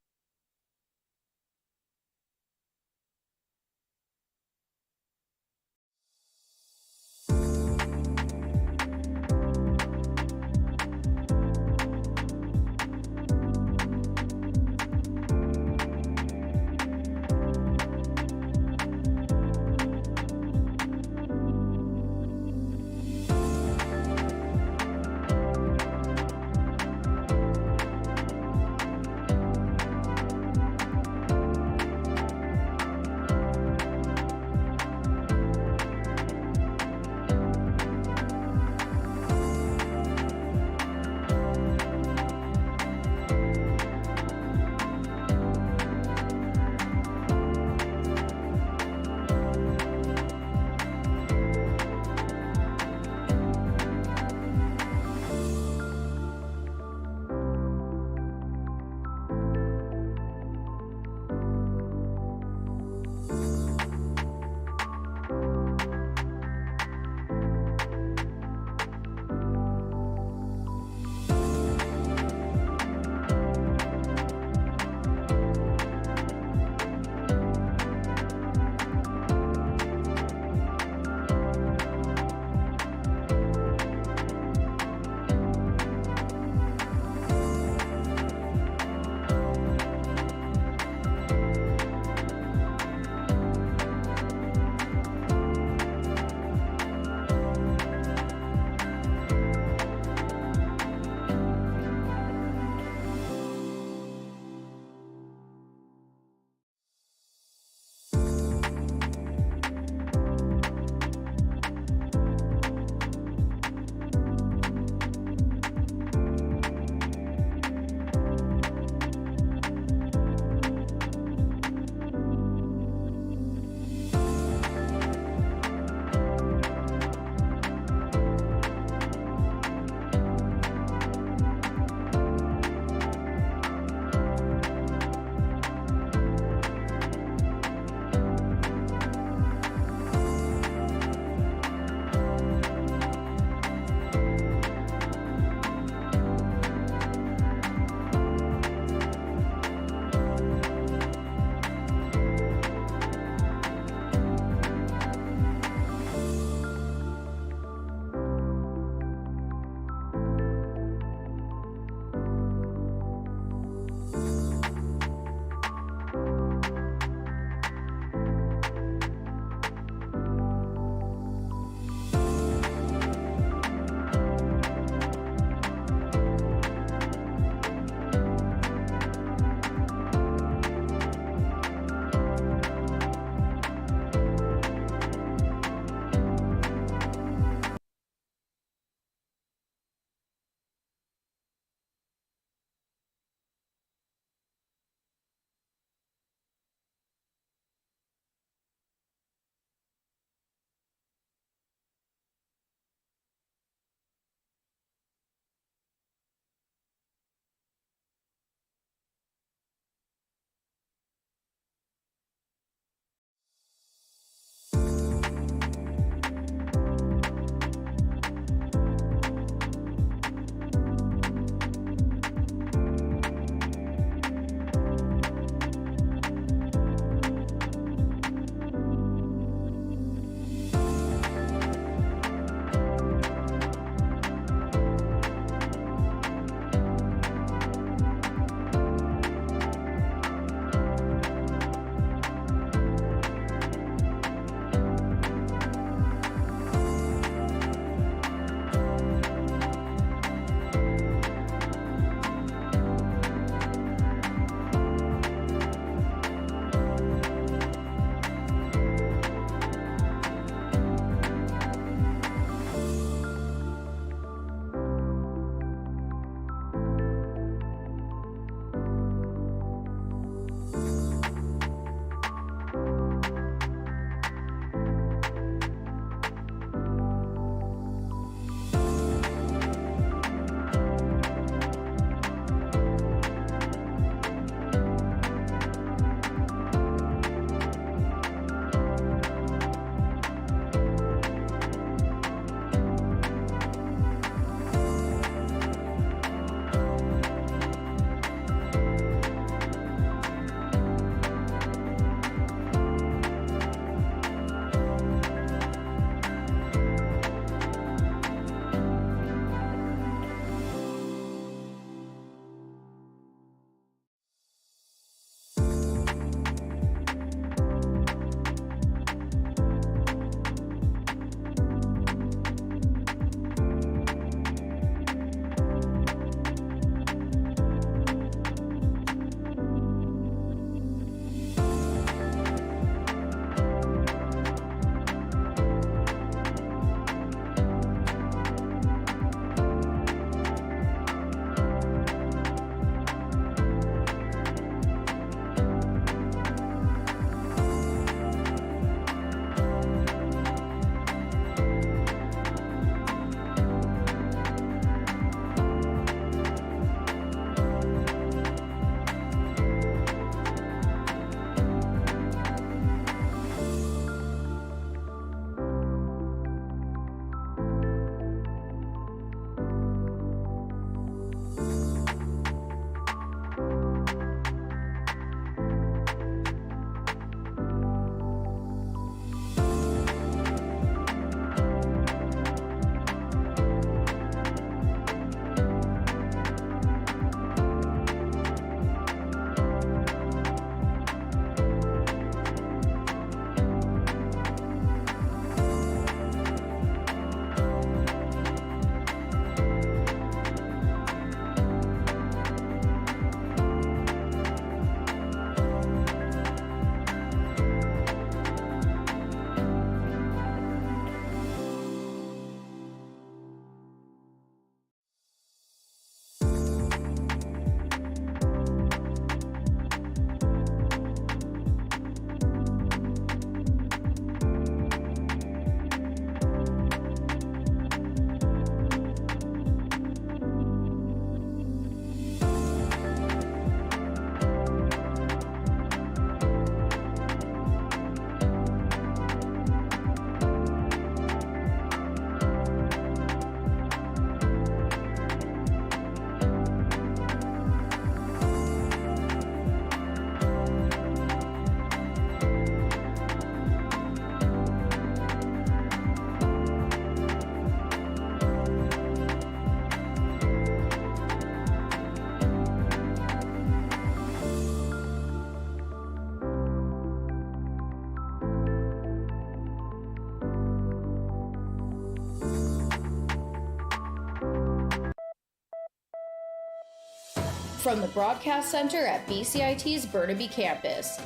From the Broadcast Center at BCIT's Burnaby Campus,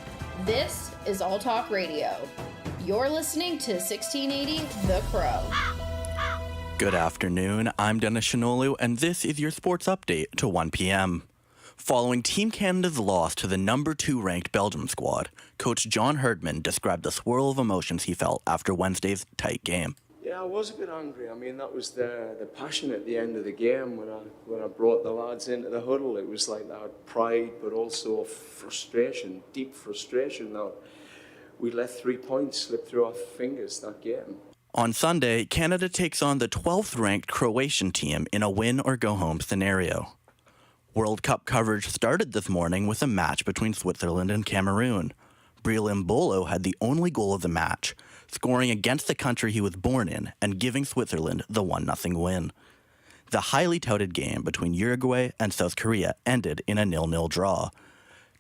this is All Talk Radio. You're listening to 1680 The Crow. Good afternoon, I'm Dennis Shinolu, and this is your sports update to 1 p.m. Following Team Canada's loss to the number 2 ranked Belgium squad, Coach John Herdman described the swirl of emotions he felt after Wednesday's tight game. Yeah, I was a bit angry. I mean, that was the passion at the end of the game when I brought the lads into the huddle. It was like that pride, but also frustration, deep frustration that we let 3 points slip through our fingers that game. On Sunday, Canada takes on the 12th ranked Croatian team in a win-or-go-home scenario. World Cup coverage started this morning with a match between Switzerland and Cameroon. Breel Mbolo had the only goal of the match, scoring against the country he was born in and giving Switzerland the 1-0 win. The highly touted game between Uruguay and South Korea ended in a 0-0 draw.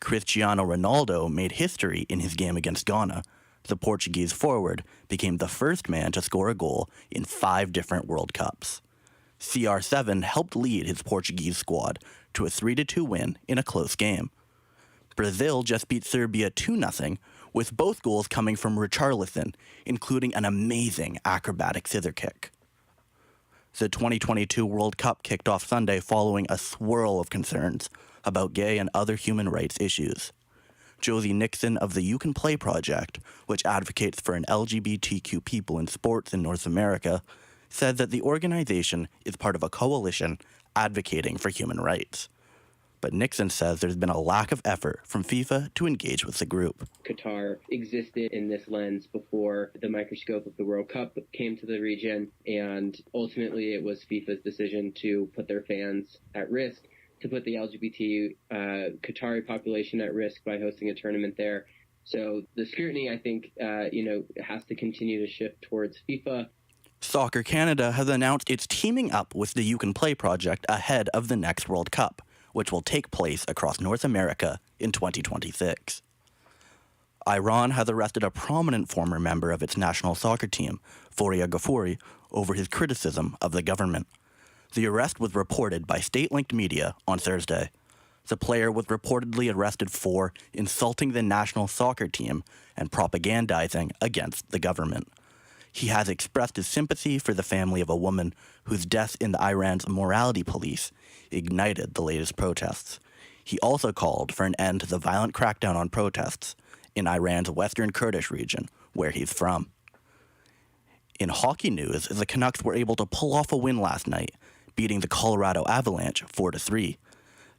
Cristiano Ronaldo made history in his game against Ghana. The Portuguese forward became the first man to score a goal in 5 different World Cups. CR7 helped lead his Portuguese squad to a 3-2 win in a close game. Brazil just beat Serbia 2-0, with both goals coming from Richarlison, including an amazing acrobatic scissor kick. The 2022 World Cup kicked off Sunday following a swirl of concerns about gay and other human rights issues. Josie Nixon of the You Can Play Project, which advocates for an LGBTQ people in sports in North America, said that the organization is part of a coalition advocating for human rights. But Nixon says there's been a lack of effort from FIFA to engage with the group. Qatar existed in this lens before the microscope of the World Cup came to the region, and ultimately it was FIFA's decision to put their fans at risk, to put the LGBT Qatari population at risk by hosting a tournament there. So the scrutiny, I think, has to continue to shift towards FIFA. Soccer Canada has announced it's teaming up with the You Can Play Project ahead of the next World Cup, which will take place across North America in 2026. Iran has arrested a prominent former member of its national soccer team, Fouria Ghafouri, over his criticism of the government. The arrest was reported by state-linked media on Thursday. The player was reportedly arrested for insulting the national soccer team and propagandizing against the government. He has expressed his sympathy for the family of a woman whose death in Iran's morality police ignited the latest protests. He also called for an end to the violent crackdown on protests in Iran's western Kurdish region, where he's from. In hockey news, the Canucks were able to pull off a win last night, beating the Colorado Avalanche 4-3.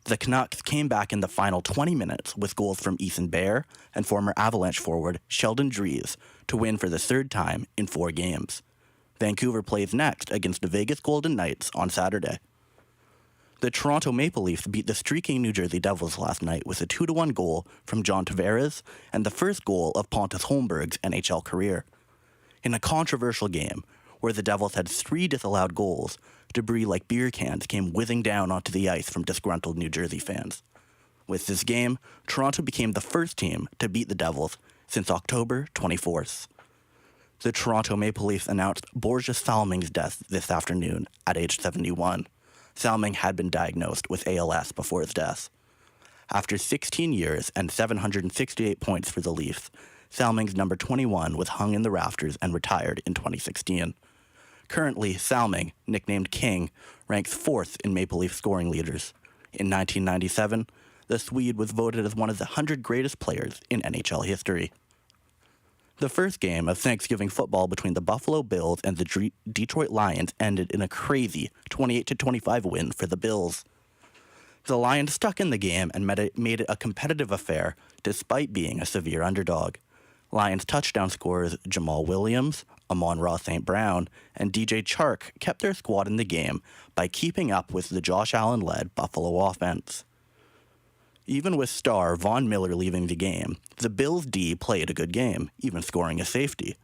The Canucks came back in the final 20 minutes with goals from Ethan Bear and former Avalanche forward Sheldon Dries to win for the 3rd time in 4 games. Vancouver plays next against the Vegas Golden Knights on Saturday. The Toronto Maple Leafs beat the streaking New Jersey Devils last night with a 2-1 goal from John Tavares and the first goal of Pontus Holmberg's NHL career. In a controversial game where the Devils had 3 disallowed goals, debris like beer cans came whizzing down onto the ice from disgruntled New Jersey fans. With this game, Toronto became the first team to beat the Devils since October 24th. The Toronto Maple Leafs announced Borja Salming's death this afternoon at age 71. Salming had been diagnosed with ALS before his death. After 16 years and 768 points for the Leafs, Salming's number 21 was hung in the rafters and retired in 2016. Currently, Salming, nicknamed King, ranks 4th in Maple Leaf scoring leaders. In 1997, the Swede was voted as one of the 100 greatest players in NHL history. The first game of Thanksgiving football between the Buffalo Bills and the Detroit Lions ended in a crazy 28-25 win for the Bills. The Lions stuck in the game and made it a competitive affair despite being a severe underdog. Lions touchdown scorers Jamal Williams, Amon-Ra St. Brown, and DJ Chark kept their squad in the game by keeping up with the Josh Allen-led Buffalo offense. Even with star Von Miller leaving the game, the Bills' D played a good game, even scoring a safety.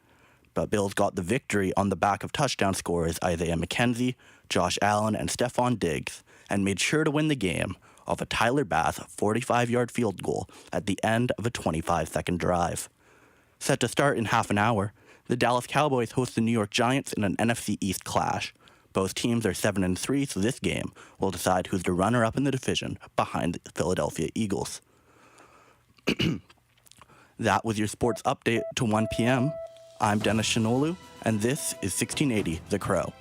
But Bills got the victory on the back of touchdown scorers Isaiah McKenzie, Josh Allen, and Stephon Diggs, and made sure to win the game off a Tyler Bass 45-yard field goal at the end of a 25-second drive. Set to start in half an hour, the Dallas Cowboys host the New York Giants in an NFC East clash, Both teams are 7-3, so this game will decide who's the runner-up in the division behind the Philadelphia Eagles. That was your sports update to 1 p.m. I'm Dennis Shinolu, and this is 1680 The Crow.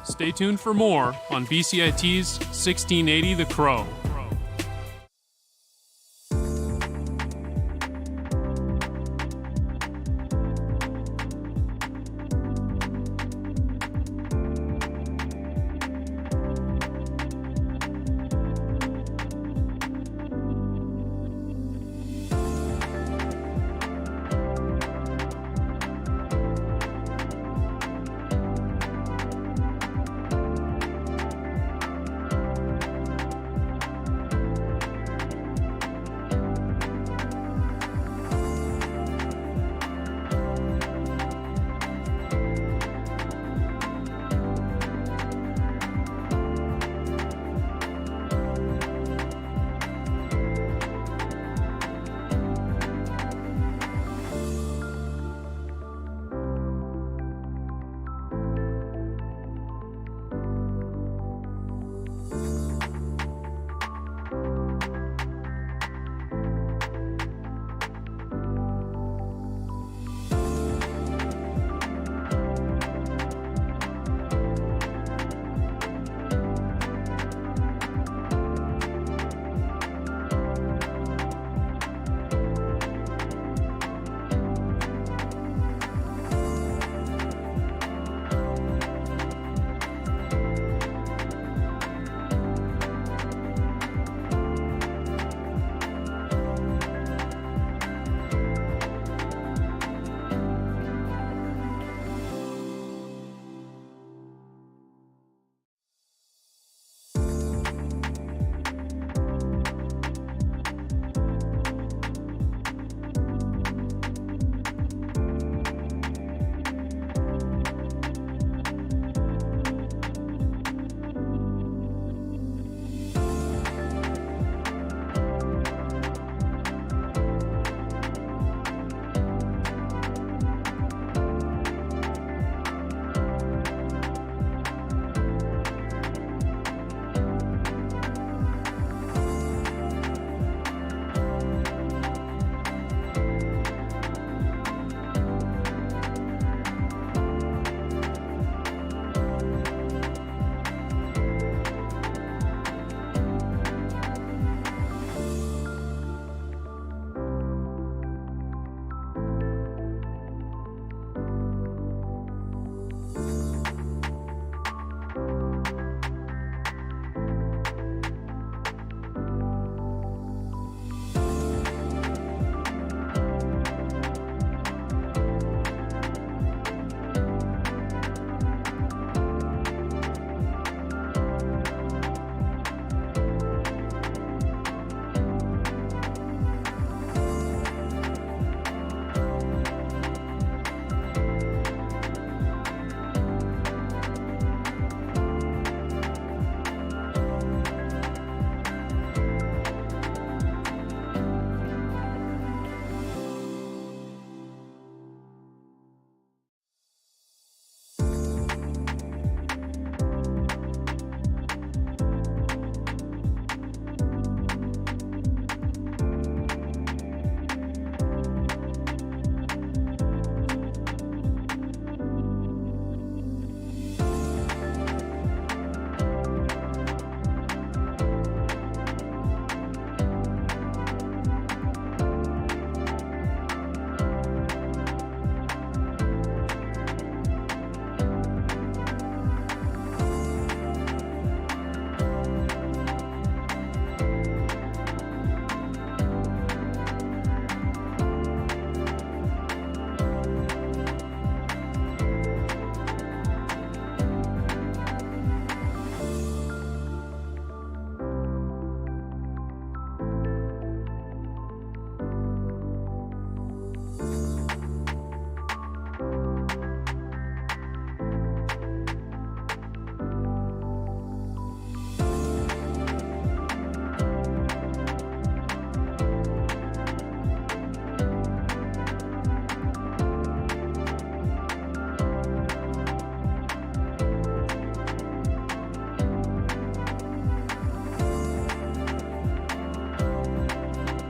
Stay tuned for more on BCIT's 1680 The Crow.